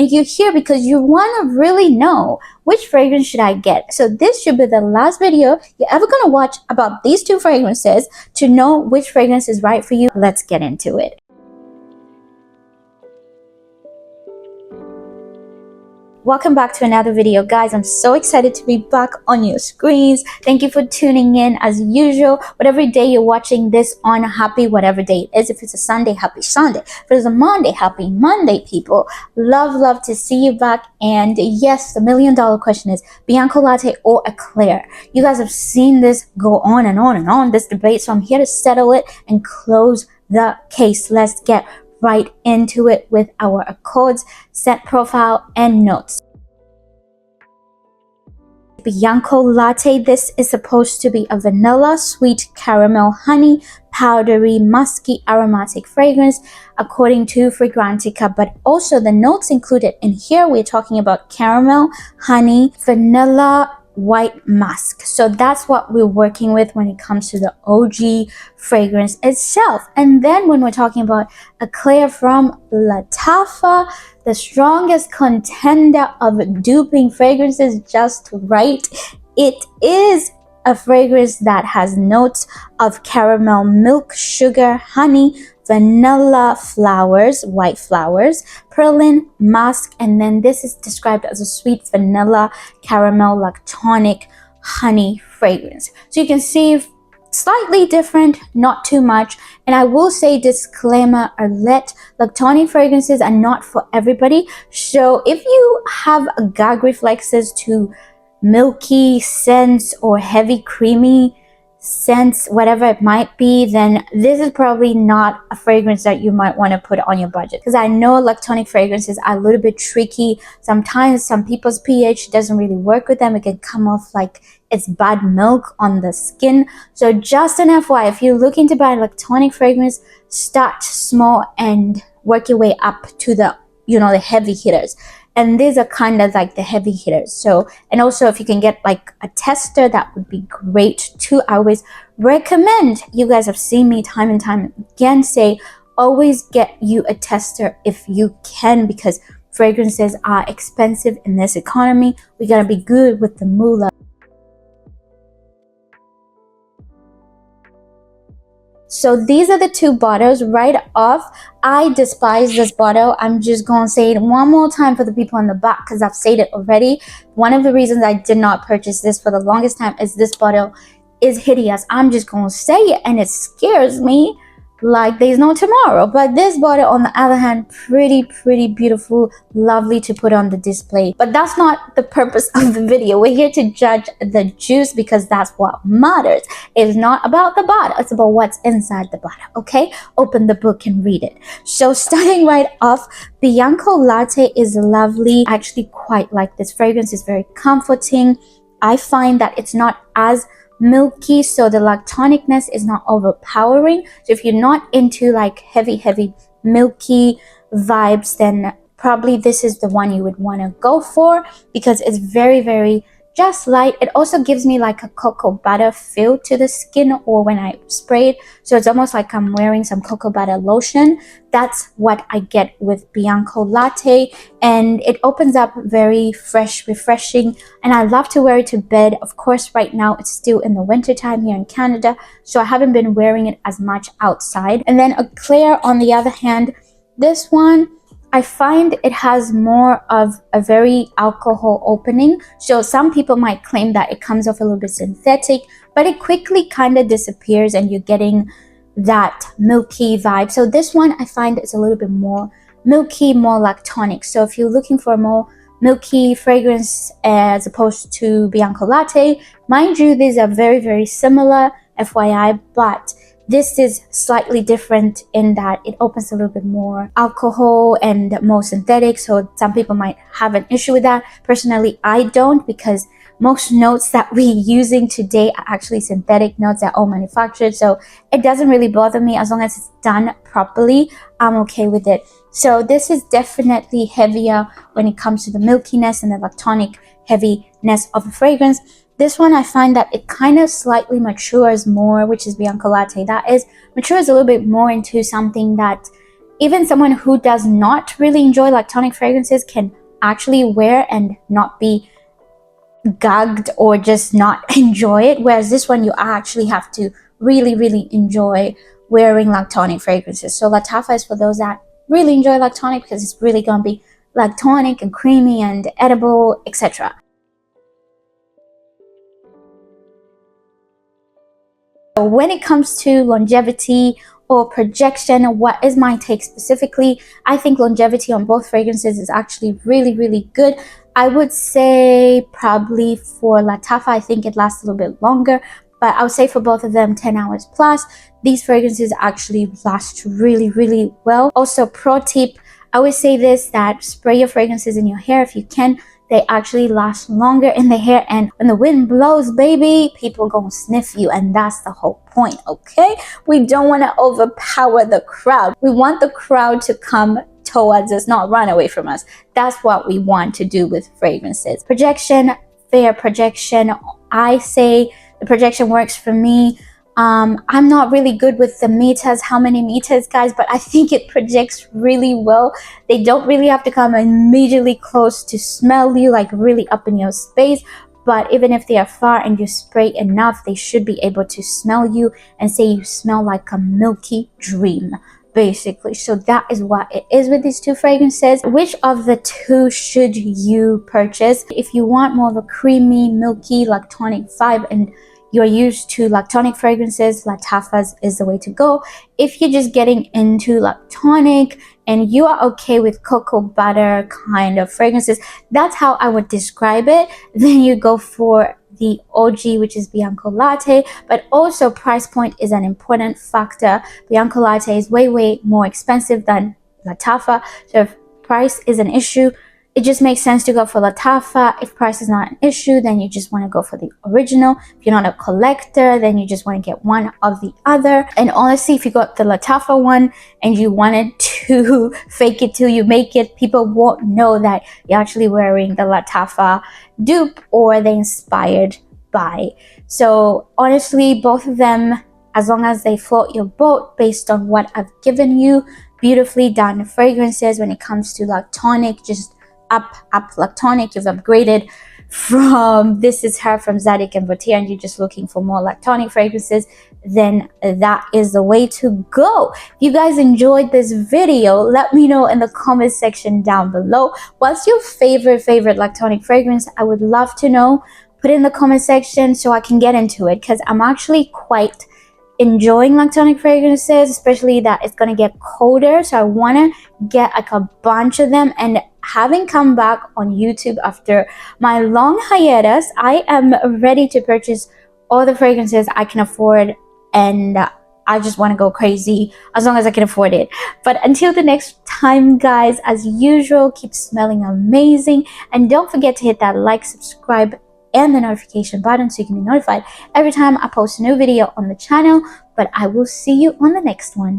and you're here because you want to really know which fragrance should I get. So this should be the last video you're ever going to watch about these two fragrances to know which fragrance is right for you. Let's get into it. Welcome back to another video, guys. I'm so excited to be back on your screens. Thank you for tuning in as usual. Whatever day you're watching this on, happy whatever day it is. If it's a Sunday, happy Sunday. If it's a Monday, happy Monday, people. Love to see you back. And yes, the $1 million question is Bianco Latte or Eclaire. You guys have seen this go on and on and on, this debate. So I'm here to settle it and close the case. Let's get right into it with our accords, scent profile, and notes. Bianco Latte, this is supposed to be a vanilla, sweet caramel, honey, powdery, musky, aromatic fragrance according to Fragrantica, but also the notes included in here, we're talking about caramel, honey, vanilla, white musk. So that's what we're working with when it comes to the OG fragrance itself. And then when we're talking about Eclaire from Lattafa, the strongest contender of duping fragrances just right, it is a fragrance that has notes of caramel, milk, sugar, honey, vanilla flowers, white flowers, praline, musk, and then this is described as a sweet vanilla, caramel, lactonic, honey fragrance. So you can see slightly different, not too much. And I will say, disclaimer alert, lactonic fragrances are not for everybody. So if you have a gag reflexes to milky scents or heavy creamy scents, whatever it might be, then this is probably not a fragrance that you might want to put on your budget, because I know lactonic fragrances are a little bit tricky. Sometimes some people's pH doesn't really work with them. It can come off like it's bad milk on the skin. So just an FYI, if you're looking to buy a lactonic fragrance, start small and work your way up to the, the heavy hitters. And these are kind of like the heavy hitters. So, and also if you can get like a tester, that would be great too. I always recommend, you guys have seen me time and time again say, always get you a tester if you can, because fragrances are expensive in this economy. We gotta be good with the moolah. So these are the two bottles right off. I despise this bottle. I'm just going to say it one more time for the people in the back, because I've said it already. One of the reasons I did not purchase this for the longest time is this bottle is hideous. I'm just going to say it, and it scares me like there's no tomorrow. But this bottle, on the other hand, pretty beautiful, lovely to put on the display. But that's not the purpose of the video. We're here to judge the juice, because that's what matters. It's not about the bottle, it's about what's inside the bottle. Okay, open the book and read it. So starting right off, Bianco Latte is lovely. I actually quite like this fragrance. It's very comforting. I find that it's not as milky, so the lactonicness is not overpowering. So if you're not into like heavy milky vibes, then probably this is the one you would want to go for, because it's very just light. It also gives me like a cocoa butter feel to the skin, or when I spray it, so it's almost like I'm wearing some cocoa butter lotion. That's what I get with Bianco Latte, and it opens up very fresh, refreshing, and I love to wear it to bed. Of course, right now it's still in the winter time here in Canada, so I haven't been wearing it as much outside. And then Eclaire, on the other hand, this one, I find it has more of a very alcohol opening. So some people might claim that it comes off a little bit synthetic, but it quickly kind of disappears and you're getting that milky vibe. So this one I find is a little bit more milky, more lactonic. So if you're looking for a more milky fragrance as opposed to Bianco Latte, mind you, these are very similar, FYI, but this is slightly different in that it opens a little bit more alcohol and more synthetic. So some people might have an issue with that. Personally, I don't, because most notes that we're using today are actually synthetic notes that are all manufactured. So it doesn't really bother me as long as it's done properly. I'm okay with it. So this is definitely heavier when it comes to the milkiness and the lactonic heaviness of the fragrance. This one, I find that it kind of slightly matures more, which is Bianco Latte. That is, matures a little bit more into something that even someone who does not really enjoy lactonic fragrances can actually wear and not be gagged or just not enjoy it, whereas this one you actually have to really enjoy wearing lactonic fragrances. So Lattafa is for those that really enjoy lactonic, because it's really gonna be lactonic and creamy and edible, etc. So when it comes to longevity or projection, what is my take specifically? I think longevity on both fragrances is actually really good. I would say probably for Lattafa, I think it lasts a little bit longer, but I would say for both of them 10 hours plus. These fragrances actually last really well. Also, pro tip, I always say this, that spray your fragrances in your hair if you can. They actually last longer in the hair, and when the wind blows, baby, people gonna sniff you, and that's the whole point, okay? We don't want to overpower the crowd. We want the crowd to come towards us, not run away from us. That's what we want to do with fragrances. Projection, fair projection. I say the projection works for me. I'm not really good with the meters, how many meters, guys, but I think it projects really well. They don't really have to come immediately close to smell you, like really up in your space, but even if they are far and you spray enough, they should be able to smell you and say you smell like a milky dream, basically. So that is what it is with these two fragrances. Which of the two should you purchase? If you want more of a creamy, milky, lactonic vibe and you're used to lactonic fragrances, Lattafa's is the way to go. If you're just getting into lactonic and you are okay with cocoa butter kind of fragrances, that's how I would describe it, then you go for the OG, which is Bianco Latte. But also price point is an important factor. Bianco Latte is way more expensive than Lattafa, so if price is an issue, it just makes sense to go for Lattafa. If price is not an issue, then you just want to go for the original. If you're not a collector, then you just want to get one of the other. And honestly, if you got the Lattafa one and you wanted to fake it till you make it, people won't know that you're actually wearing the Lattafa dupe or the inspired by. So honestly, both of them, as long as they float your boat based on what I've given you, beautifully done fragrances. When it comes to lactonic, just up lactonic. You've upgraded from This Is Her from Zadig and Vautier and you're just looking for more lactonic fragrances, then that is the way to go. If you guys enjoyed this video, let me know in the comment section down below. What's your favorite lactonic fragrance? I would love to know. Put it in the comment section so I can get into it, because I'm actually quite enjoying lactonic fragrances, especially that it's gonna get colder, so I want to get like a bunch of them. And having come back on YouTube after my long hiatus, I am ready to purchase all the fragrances I can afford, and I just want to go crazy as long as I can afford it. But until the next time, guys, as usual, keep smelling amazing, and don't forget to hit that like, subscribe and the notification button so you can be notified every time I post a new video on the channel. But I will see you on the next one.